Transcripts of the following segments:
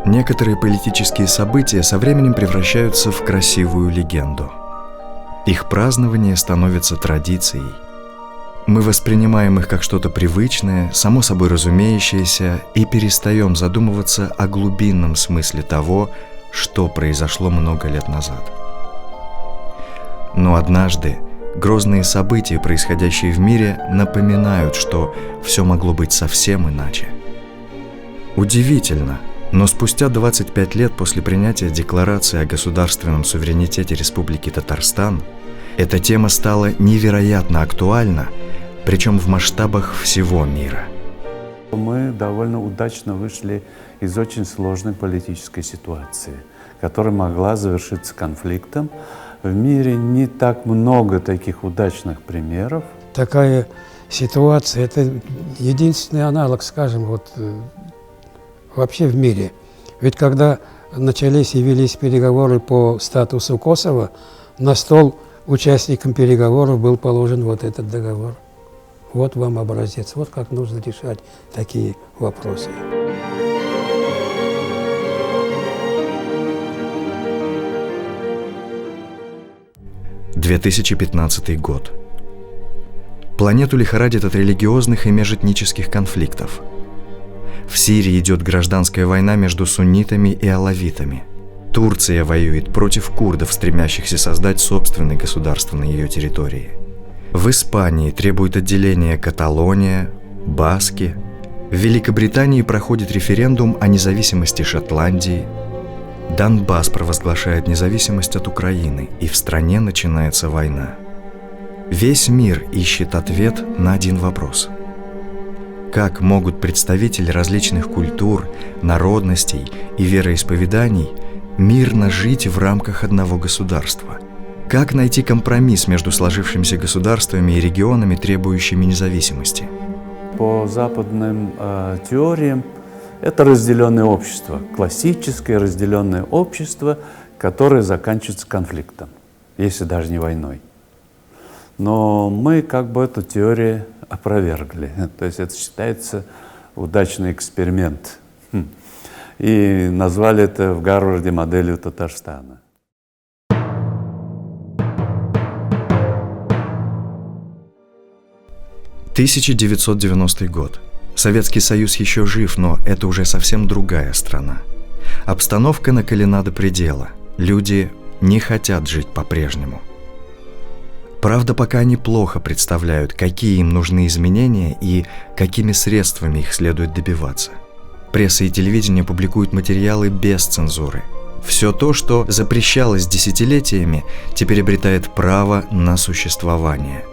Некоторые политические события со временем превращаются в красивую легенду. Их празднование становится традицией. Мы воспринимаем их как что-то привычное, само собой разумеющееся, и перестаем задумываться о глубинном смысле того, что произошло много лет назад. Но однажды грозные события, происходящие в мире, напоминают, что все могло быть совсем иначе. Удивительно, но спустя 25 лет после принятия Декларации о государственном суверенитете Республики Татарстан эта тема стала невероятно актуальна, причем в масштабах всего мира. Мы довольно удачно вышли из очень сложной политической ситуации, которая могла завершиться конфликтом. В мире не так много таких удачных примеров. Такая ситуация – это единственный аналог, скажем, вообще в мире. Ведь когда начались и велись переговоры по статусу Косово, на стол участникам переговоров был положен вот этот договор. Вот вам образец, вот как нужно решать такие вопросы. – 2015 год. Планету лихорадит от религиозных и межэтнических конфликтов. В Сирии идет гражданская война между суннитами и алавитами. Турция воюет против курдов, стремящихся создать собственное государство на ее территории. В Испании требует отделения Каталония, Баски. В Великобритании проходит референдум о независимости Шотландии. Донбасс провозглашает независимость от Украины, и в стране начинается война. Весь мир ищет ответ на один вопрос. Как могут представители различных культур, народностей и вероисповеданий мирно жить в рамках одного государства? Как найти компромисс между сложившимися государствами и регионами, требующими независимости? По западным теориям, это разделенное общество, классическое разделенное общество, которое заканчивается конфликтом, если даже не войной. Но мы как бы эту теорию опровергли. То есть это считается удачный эксперимент. И назвали это в Гарварде моделью Татарстана. – 1990 год. Советский Союз еще жив, но это уже совсем другая страна. Обстановка накалена до предела. Люди не хотят жить по-прежнему. Правда, пока они плохо представляют, какие им нужны изменения и какими средствами их следует добиваться. Пресса и телевидение публикуют материалы без цензуры. Все то, что запрещалось десятилетиями, теперь обретает право на существование.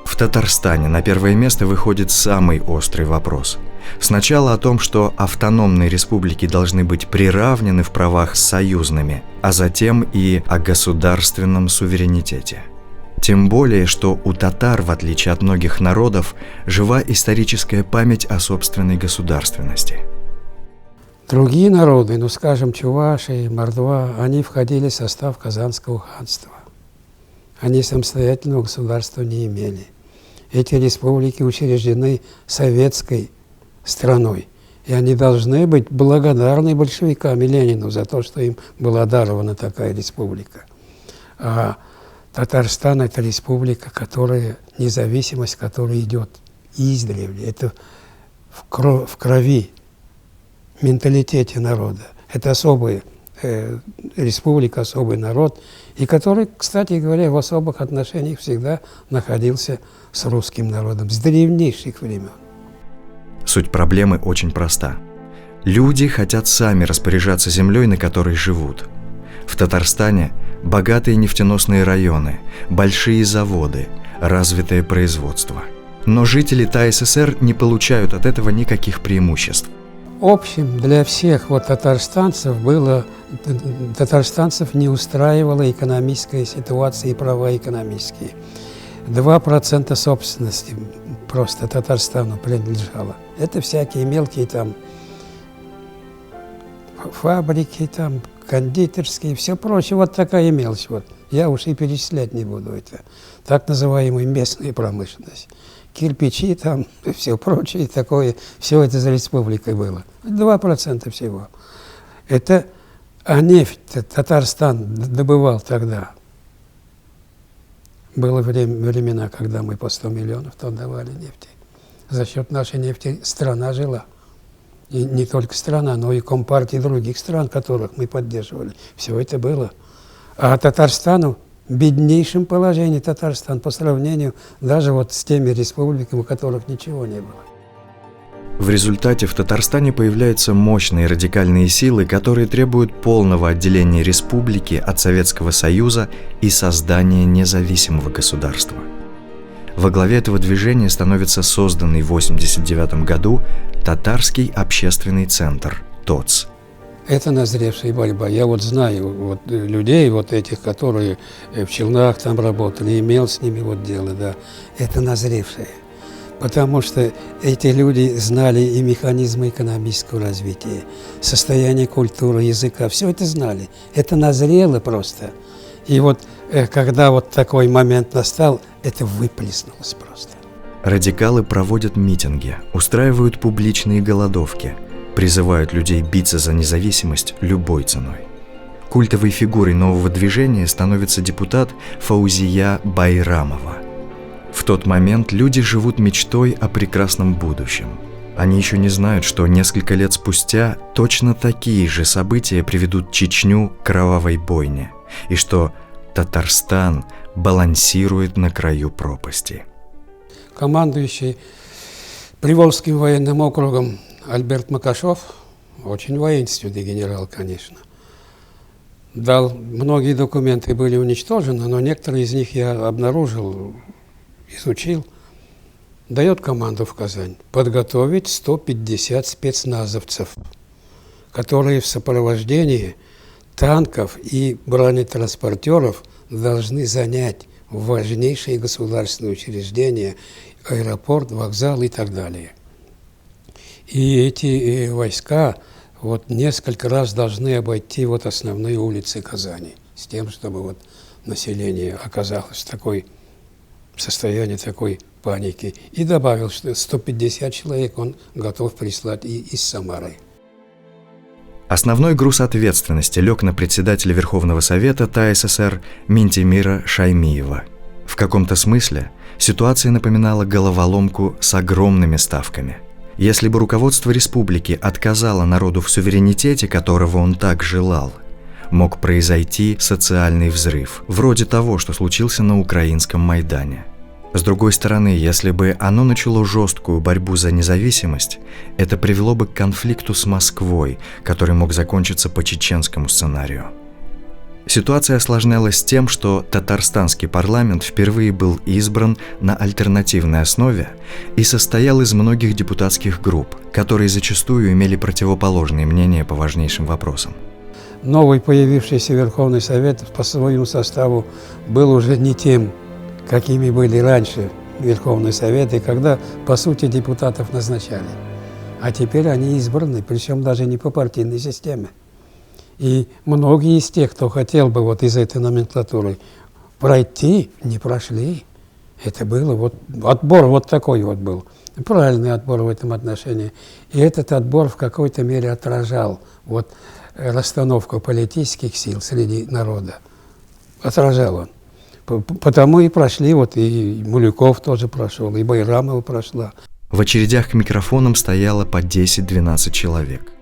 В Татарстане на первое место выходит самый острый вопрос. Сначала о том, что автономные республики должны быть приравнены в правах с союзными, а затем и о государственном суверенитете. Тем более, что у татар, в отличие от многих народов, жива историческая память о собственной государственности. Другие народы, скажем, чуваши, мордва, они входили в состав Казанского ханства. Они самостоятельного государства не имели. Эти республики учреждены советской страной, и они должны быть благодарны большевикам и Ленину за то, что им была дарована такая республика. А Татарстан – это республика, независимость которая идет издревле. Это в крови, в менталитете народа. Это особая республика, особый народ, и который, кстати говоря, в особых отношениях всегда находился с русским народом с древнейших времен. Суть проблемы очень проста. Люди хотят сами распоряжаться землей, на которой живут. В Татарстане богатые нефтеносные районы, большие заводы, развитое производство. Но жители ТАССР не получают от этого никаких преимуществ. Общим для всех татарстанцев не устраивала экономическая ситуация и права экономические. 2% собственности просто Татарстану принадлежало. Это всякие мелкие фабрики, кондитерские, все прочее. Вот такая мелочь. Я уж и перечислять не буду это. Так называемая местная промышленность. кирпичи там, и все прочее такое, все это за республикой было. 2% всего. Это, а нефть Татарстан добывал тогда. Было времена, когда мы по 100 миллионов тонн давали нефти. За счет нашей нефти страна жила. И не только страна, но и компартии других стран, которых мы поддерживали. Все это было. А Татарстану, в беднейшем положении Татарстан по сравнению даже вот с теми республиками, у которых ничего не было. В результате в Татарстане появляются мощные радикальные силы, которые требуют полного отделения республики от Советского Союза и создания независимого государства. Во главе этого движения становится созданный в 1989 году Татарский общественный центр ТОЦ. Это назревшая борьба. Я вот знаю вот людей, вот этих, которые в Челнах там работали, имел с ними вот дело, да. Это назревшее. Потому что эти люди знали и механизмы экономического развития, состояние культуры, языка, все это знали. Это назрело просто. И вот когда вот такой момент настал, это выплеснулось просто. Радикалы проводят митинги, устраивают публичные голодовки, призывают людей биться за независимость любой ценой. Культовой фигурой нового движения становится депутат Фаузия Байрамова. В тот момент люди живут мечтой о прекрасном будущем. Они еще не знают, что несколько лет спустя точно такие же события приведут Чечню к кровавой бойне, и что Татарстан балансирует на краю пропасти. Командующий Приволжским военным округом Альберт Макашов, очень воинственный генерал, конечно, дал, многие документы были уничтожены, но некоторые из них я обнаружил, изучил, дает команду в Казань подготовить 150 спецназовцев, которые в сопровождении танков и бронетранспортеров должны занять важнейшие государственные учреждения, аэропорт, вокзал и так далее. И эти войска вот несколько раз должны обойти вот основные улицы Казани с тем, чтобы вот население оказалось в такой состоянии такой паники. И добавил, что 150 человек он готов прислать и из Самары. Основной груз ответственности лег на председателя Верховного Совета ТАССР Минтимира Шаймиева. В каком-то смысле ситуация напоминала головоломку с огромными ставками. Если бы руководство республики отказало народу в суверенитете, которого он так желал, мог произойти социальный взрыв, вроде того, что случился на украинском Майдане. С другой стороны, если бы оно начало жесткую борьбу за независимость, это привело бы к конфликту с Москвой, который мог закончиться по чеченскому сценарию. Ситуация осложнялась тем, что татарстанский парламент впервые был избран на альтернативной основе и состоял из многих депутатских групп, которые зачастую имели противоположные мнения по важнейшим вопросам. Новый появившийся Верховный Совет по своему составу был уже не тем, какими были раньше Верховные Советы, когда, по сути, депутатов назначали. А теперь они избраны, причем даже не по партийной системе. И многие из тех, кто хотел бы вот из этой номенклатуры пройти, не прошли. Это было вот отбор вот такой вот был. Правильный отбор в этом отношении. И этот отбор в какой-то мере отражал вот расстановку политических сил среди народа. Отражал он. Потому и прошли, вот и Мулюков тоже прошел, и Байрамова прошла. В очередях к микрофонам стояло по 10-12 человек.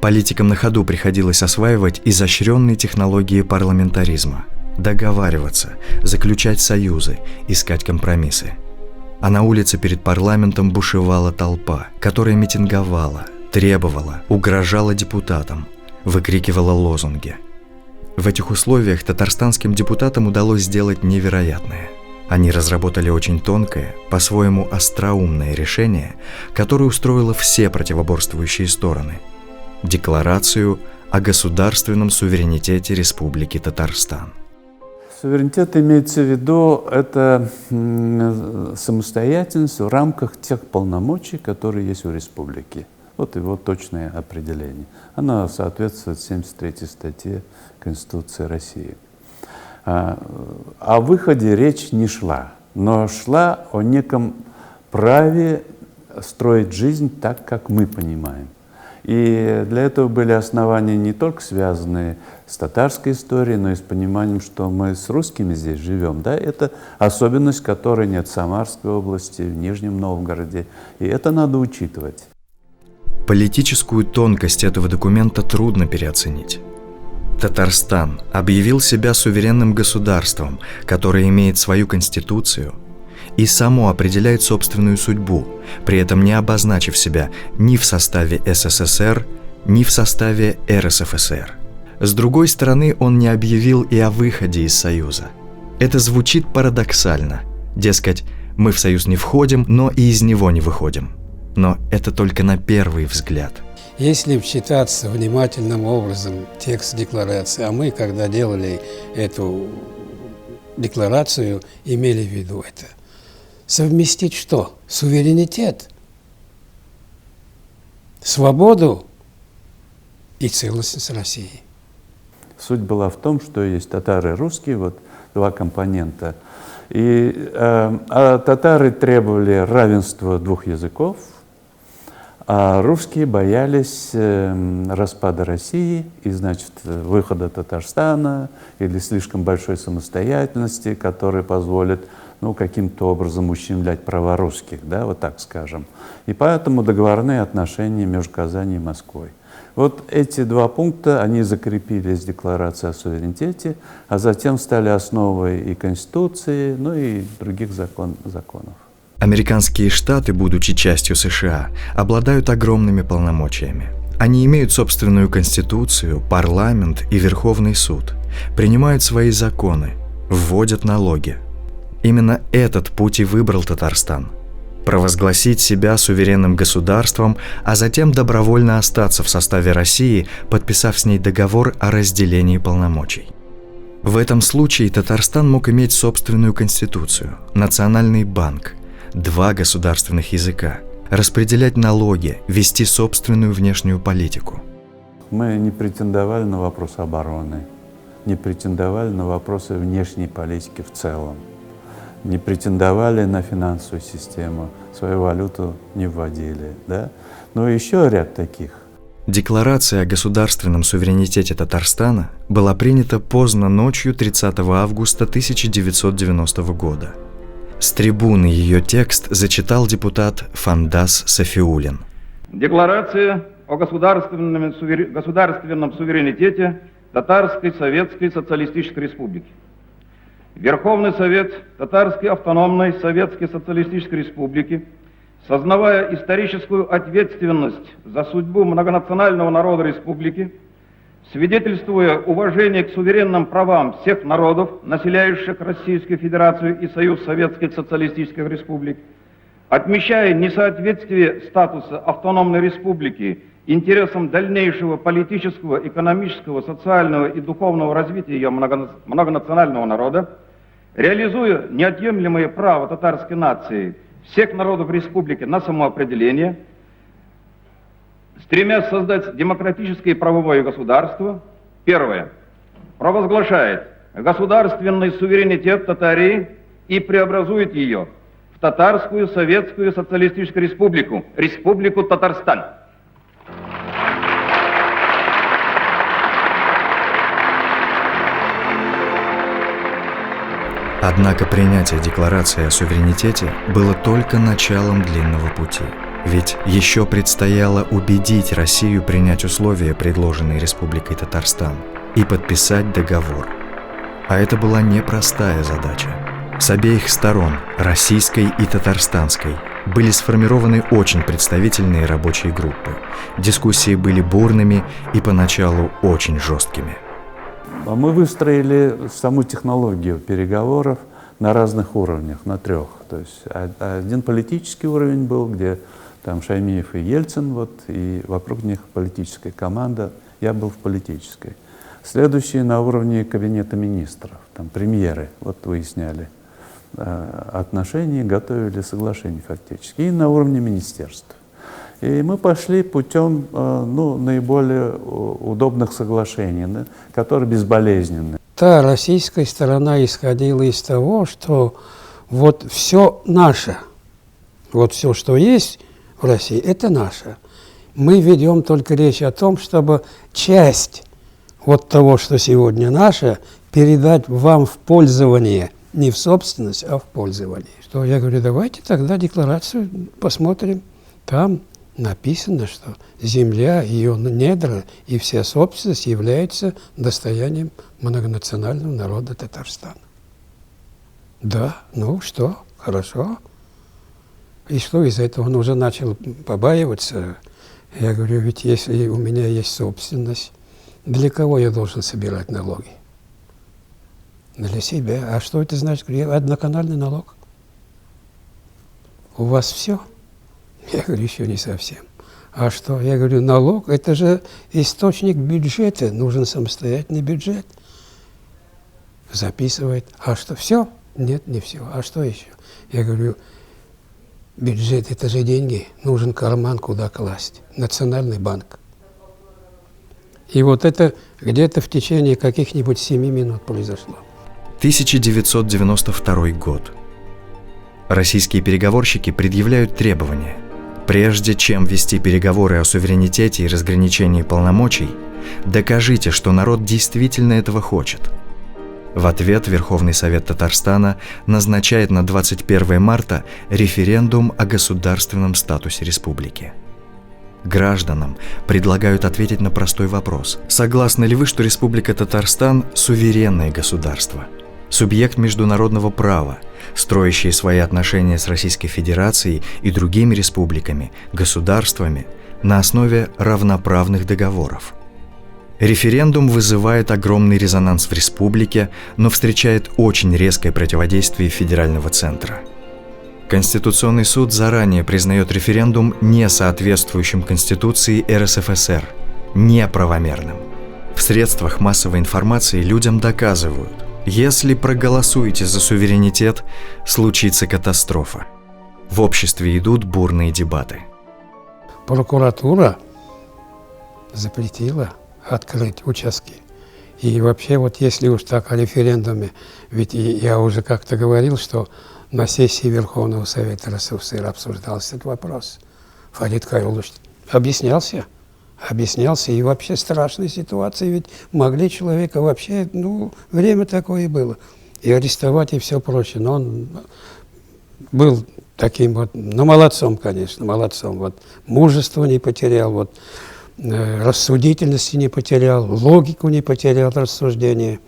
Политикам на ходу приходилось осваивать изощренные технологии парламентаризма, договариваться, заключать союзы, искать компромиссы. А на улице перед парламентом бушевала толпа, которая митинговала, требовала, угрожала депутатам, выкрикивала лозунги. В этих условиях татарстанским депутатам удалось сделать невероятное. Они разработали очень тонкое, по-своему остроумное решение, которое устроило все противоборствующие стороны – Декларацию о государственном суверенитете Республики Татарстан. Суверенитет имеется в виду, это самостоятельность в рамках тех полномочий, которые есть у республики. Вот его точное определение. Оно соответствует 73-й статье Конституции России. О выходе речь не шла. но шла о неком праве строить жизнь так, как мы понимаем. И для этого были основания не только связанные с татарской историей, но и с пониманием, что мы с русскими здесь живем. Да? Это особенность, которой нет в Самарской области, в Нижнем Новгороде. И это надо учитывать. Политическую тонкость этого документа трудно переоценить. Татарстан объявил себя суверенным государством, которое имеет свою конституцию и само определяет собственную судьбу, при этом не обозначив себя ни в составе СССР, ни в составе РСФСР. С другой стороны, он не объявил и о выходе из Союза. Это звучит парадоксально. Дескать, мы в Союз не входим, но и из него не выходим. Но это только на первый взгляд. Если вчитаться внимательным образом в текст декларации, а мы, когда делали эту декларацию, имели в виду это, совместить что? Суверенитет, свободу и целостность России. Суть была в том, что есть татары и русские, вот два компонента. А татары требовали равенства двух языков, а русские боялись распада России и, значит, выхода Татарстана или слишком большой самостоятельности, которая позволит, ну, каким-то образом ущемлять права русских, да, вот так скажем. И поэтому договорные отношения между Казанью и Москвой. Вот эти два пункта, они закрепились в Декларации о суверенитете, а затем стали основой и Конституции, ну и других законов. Американские штаты, будучи частью США, обладают огромными полномочиями. Они имеют собственную конституцию, парламент и Верховный суд, принимают свои законы, вводят налоги. Именно этот путь и выбрал Татарстан – провозгласить себя суверенным государством, а затем добровольно остаться в составе России, подписав с ней договор о разделении полномочий. В этом случае Татарстан мог иметь собственную конституцию, национальный банк, 2 государственных языка, распределять налоги, вести собственную внешнюю политику. Мы не претендовали на вопрос обороны, не претендовали на вопросы внешней политики в целом, не претендовали на финансовую систему, свою валюту не вводили, да? Но еще ряд таких. Декларация о государственном суверенитете Татарстана была принята поздно ночью 30 августа 1990 года. С трибуны ее текст зачитал депутат Фандас Сафиуллин. Декларация о государственном суверенитете Татарской Советской Социалистической Республики. Верховный Совет Татарской Автономной Советской Социалистической Республики, сознавая историческую ответственность за судьбу многонационального народа республики, свидетельствуя уважение к суверенным правам всех народов, населяющих Российскую Федерацию и Союз Советских Социалистических Республик, отмечая несоответствие статуса автономной республики интересам дальнейшего политического, экономического, социального и духовного развития ее многонационального народа, реализуя неотъемлемое право татарской нации всех народов республики на самоопределение, стремясь создать демократическое и правовое государство, первое, провозглашает государственный суверенитет Татарии и преобразует ее в Татарскую Советскую Социалистическую Республику, Республику Татарстан. Однако принятие декларации о суверенитете было только началом длинного пути. Ведь еще предстояло убедить Россию принять условия, предложенные Республикой Татарстан, и подписать договор. А это была непростая задача. С обеих сторон, российской и татарстанской, были сформированы очень представительные рабочие группы. Дискуссии были бурными и поначалу очень жесткими. Мы выстроили саму технологию переговоров на разных уровнях, на 3. То есть один политический уровень был, где там Шаймиев и Ельцин, вот, и вокруг них политическая команда, я был в политической. Следующий на уровне кабинета министров, там премьеры, вот выясняли отношения, готовили соглашения фактически, и на уровне министерств. И мы пошли путем наиболее удобных соглашений, да, которые безболезненны. Та российская сторона исходила из того, что вот все наше, вот все, что есть в России, это наше. Мы ведем только речь о том, чтобы часть вот того, что сегодня наше, передать вам в пользование, не в собственность, а в пользование. Что я говорю, давайте тогда декларацию посмотрим. Там написано, что земля, ее недра и вся собственность являются достоянием многонационального народа Татарстана. Да, ну что, хорошо. И что из этого? Он уже начал побаиваться. Я говорю, ведь если у меня есть собственность, для кого я должен собирать налоги? Для себя. А что это значит? Одноканальный налог. У вас все? Я говорю, еще не совсем. А что? Я говорю, налог – это же источник бюджета. Нужен самостоятельный бюджет. Записывает. А что, все? Нет, не все. А что еще? Я говорю, бюджет – это же деньги. Нужен карман, куда класть. Национальный банк. И вот это где-то в течение каких-нибудь 7 минут произошло. 1992 год. Российские переговорщики предъявляют требования. Прежде чем вести переговоры о суверенитете и разграничении полномочий, докажите, что народ действительно этого хочет. В ответ Верховный Совет Татарстана назначает на 21 марта референдум о государственном статусе республики. Гражданам предлагают ответить на простой вопрос. Согласны ли вы, что Республика Татарстан – суверенное государство, субъект международного права, строящий свои отношения с Российской Федерацией и другими республиками, государствами на основе равноправных договоров? Референдум вызывает огромный резонанс в республике, но встречает очень резкое противодействие федерального центра. Конституционный суд заранее признает референдум не соответствующим Конституции РСФСР, неправомерным. В средствах массовой информации людям доказывают, если проголосуете за суверенитет, случится катастрофа. В обществе идут бурные дебаты. Прокуратура запретила открыть участки. И вообще, вот если уж так о референдуме, ведь я уже как-то говорил, что на сессии Верховного Совета РСФСР обсуждался этот вопрос. Фарид Хайруллович объяснялся, и вообще страшная ситуация, ведь могли человека вообще, время такое и было, и арестовать, и все прочее. Но он был таким вот, молодцом, конечно, молодцом. Вот, мужество не потерял, рассудительности не потерял, логику не потерял, рассуждения.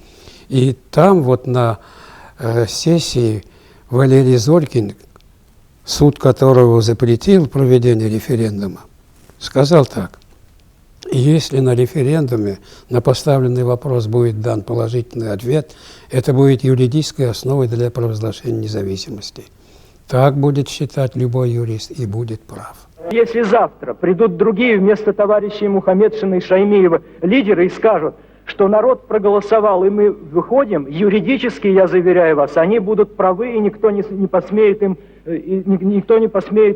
И там вот на сессии Валерий Зорькин, суд которого запретил проведение референдума, сказал так: если на референдуме на поставленный вопрос будет дан положительный ответ, это будет юридической основой для провозглашения независимости. Так будет считать любой юрист и будет прав. Если завтра придут другие вместо товарищей Мухаммедшина и Шаймиева лидеры и скажут, что народ проголосовал, и мы выходим, юридически, я заверяю вас, они будут правы, и никто не посмеет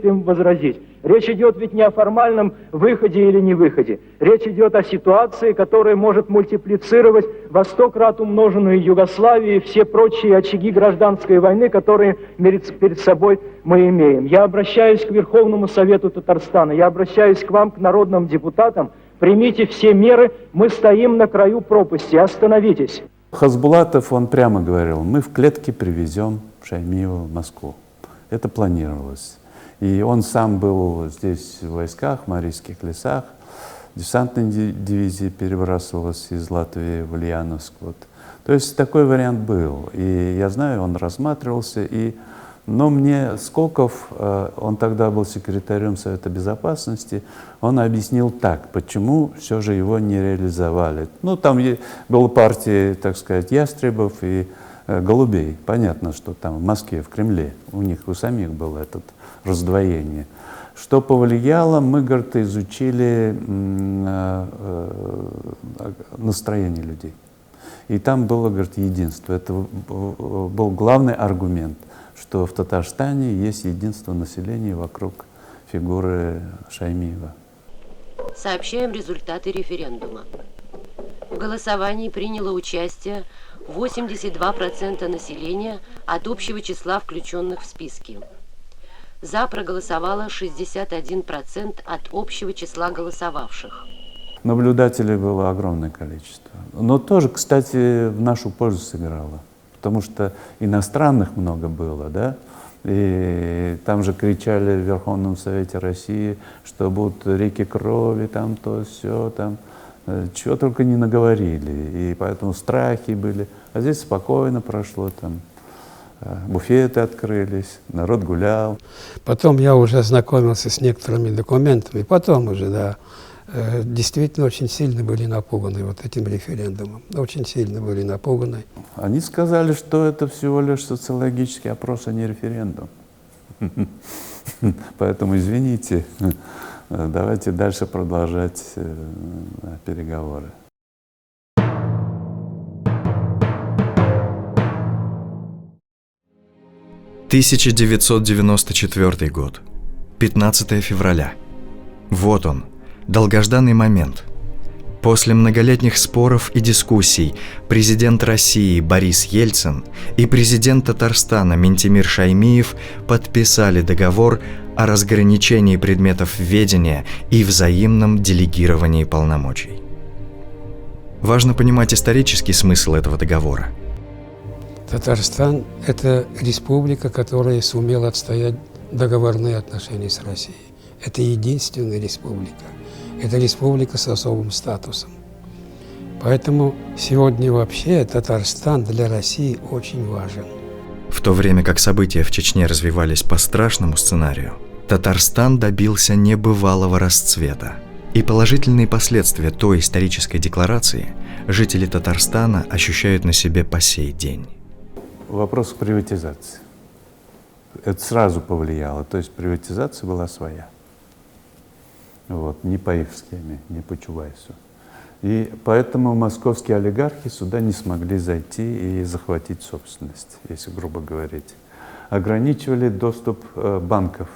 им возразить. Речь идет ведь не о формальном выходе или не выходе. Речь идет о ситуации, которая может мультиплицировать во 100 крат умноженную Югославию и все прочие очаги гражданской войны, которые перед собой мы имеем. Я обращаюсь к Верховному Совету Татарстана, я обращаюсь к вам, к народным депутатам. Примите все меры, мы стоим на краю пропасти, остановитесь. Хасбулатов, он прямо говорил, мы в клетке привезем Шаймиева в Москву. Это планировалось. И он сам был здесь в войсках, в Марийских лесах. Десантная дивизия перебрасывалась из Латвии в Ульяновск. Вот. То есть такой вариант был. И я знаю, он рассматривался. Но мне Скоков, он тогда был секретарем Совета Безопасности, он объяснил так, почему все же его не реализовали. Там была партия, так сказать, ястребов и голубей. Понятно, что там в Москве, в Кремле, у них у самих было это раздвоение. Что повлияло, мы, говорит, изучили настроение людей. И там было, говорит, единство. Это был главный аргумент, что в Татарстане есть единство населения вокруг фигуры Шаймиева. Сообщаем результаты референдума. В голосовании приняло участие 82% населения от общего числа включенных в списки. За проголосовало 61% от общего числа голосовавших. Наблюдателей было огромное количество. Но тоже, кстати, в нашу пользу сыграло. Потому что иностранных много было, да? И там же кричали в Верховном Совете России, что будут реки крови, там то, все, там, чего только не наговорили. И поэтому страхи были. А здесь спокойно прошло, там, буфеты открылись, народ гулял. Потом я уже ознакомился с некоторыми документами, потом уже, да, действительно очень сильно были напуганы вот этим референдумом, очень сильно были напуганы. Они сказали, что это всего лишь социологический опрос, а не референдум. Поэтому, извините, давайте дальше продолжать переговоры. «1994 год. 15 февраля. Вот он, долгожданный момент. После многолетних споров и дискуссий президент России Борис Ельцин и президент Татарстана Ментимир Шаймиев подписали договор о разграничении предметов ведения и взаимном делегировании полномочий. Важно понимать исторический смысл этого договора. Татарстан – это республика, которая сумела отстоять договорные отношения с Россией. Это единственная республика. Это республика с особым статусом. Поэтому сегодня вообще Татарстан для России очень важен. В то время как события в Чечне развивались по страшному сценарию, Татарстан добился небывалого расцвета. И положительные последствия той исторической декларации жители Татарстана ощущают на себе по сей день. Вопрос приватизации. Это сразу повлияло. То есть приватизация была своя. Вот, не по их схеме, не по Чубайсу. И поэтому московские олигархи сюда не смогли зайти и захватить собственность, если грубо говорить. Ограничивали доступ банков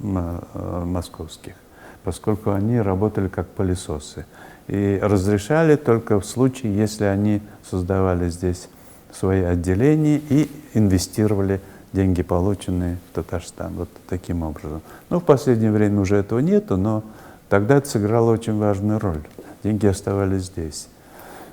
московских, поскольку они работали как пылесосы. И разрешали только в случае, если они создавали здесь свои отделения и инвестировали деньги, полученные в Татарстан, вот таким образом. Ну, в последнее время уже этого нету, но тогда это сыграло очень важную роль. Деньги оставались здесь,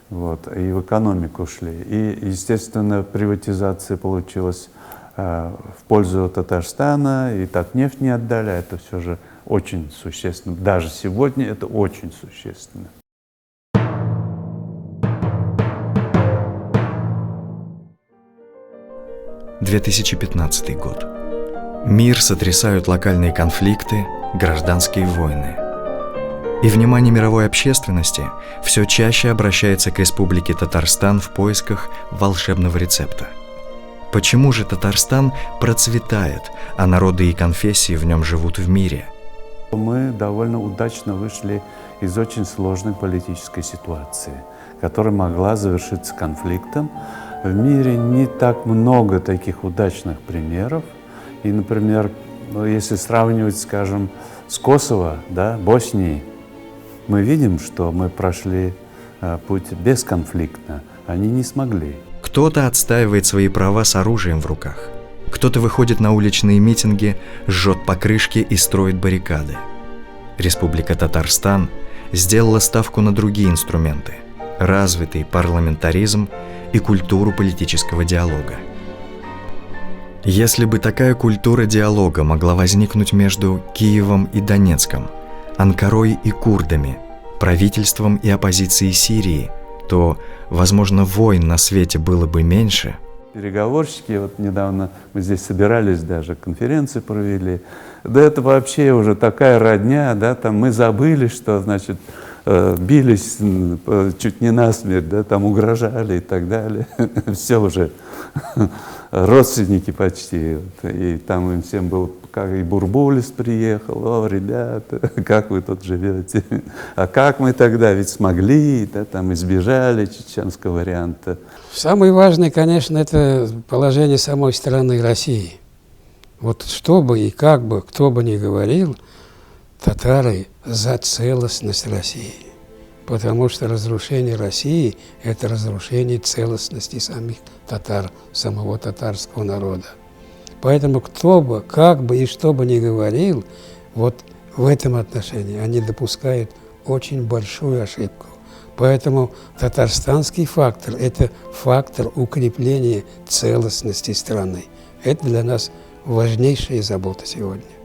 вот, и в экономику шли. И, естественно, приватизация получилась в пользу Татарстана, и Татнефть не отдали, это все же очень существенно. Даже сегодня это очень существенно. – 2015 год. Мир сотрясают локальные конфликты, гражданские войны. И внимание мировой общественности все чаще обращается к Республике Татарстан в поисках волшебного рецепта. Почему же Татарстан процветает, а народы и конфессии в нем живут в мире? Мы довольно удачно вышли из очень сложной политической ситуации, которая могла завершиться конфликтом. В мире не так много таких удачных примеров. И, например, если сравнивать, скажем, с Косово, да, Боснией, мы видим, что мы прошли путь бесконфликтно. Они не смогли. Кто-то отстаивает свои права с оружием в руках. Кто-то выходит на уличные митинги, жжет покрышки и строит баррикады. Республика Татарстан сделала ставку на другие инструменты – развитый парламентаризм и культуру политического диалога. Если бы такая культура диалога могла возникнуть между Киевом и Донецком, Анкарой и курдами, правительством и оппозицией Сирии, то, возможно, войн на свете было бы меньше. Переговорщики, вот недавно мы здесь собирались, даже конференции провели, да это вообще уже такая родня, да, там мы забыли, что, значит, бились чуть не насмерть, да, там угрожали и так далее. Все уже родственники почти. И там им всем был, как и Бурбулис приехал: о, ребята, как вы тут живете? А как мы тогда ведь смогли, да, там избежали чеченского варианта. Самое важное, конечно, это положение самой страны России. Вот что бы и как бы, кто бы ни говорил, татары за целостность России. потому что разрушение России – это разрушение целостности самих татар, самого татарского народа. Поэтому кто бы, как бы и что бы ни говорил, вот в этом отношении они допускают очень большую ошибку. Поэтому татарстанский фактор – это фактор укрепления целостности страны. Это для нас важнейшая забота сегодня.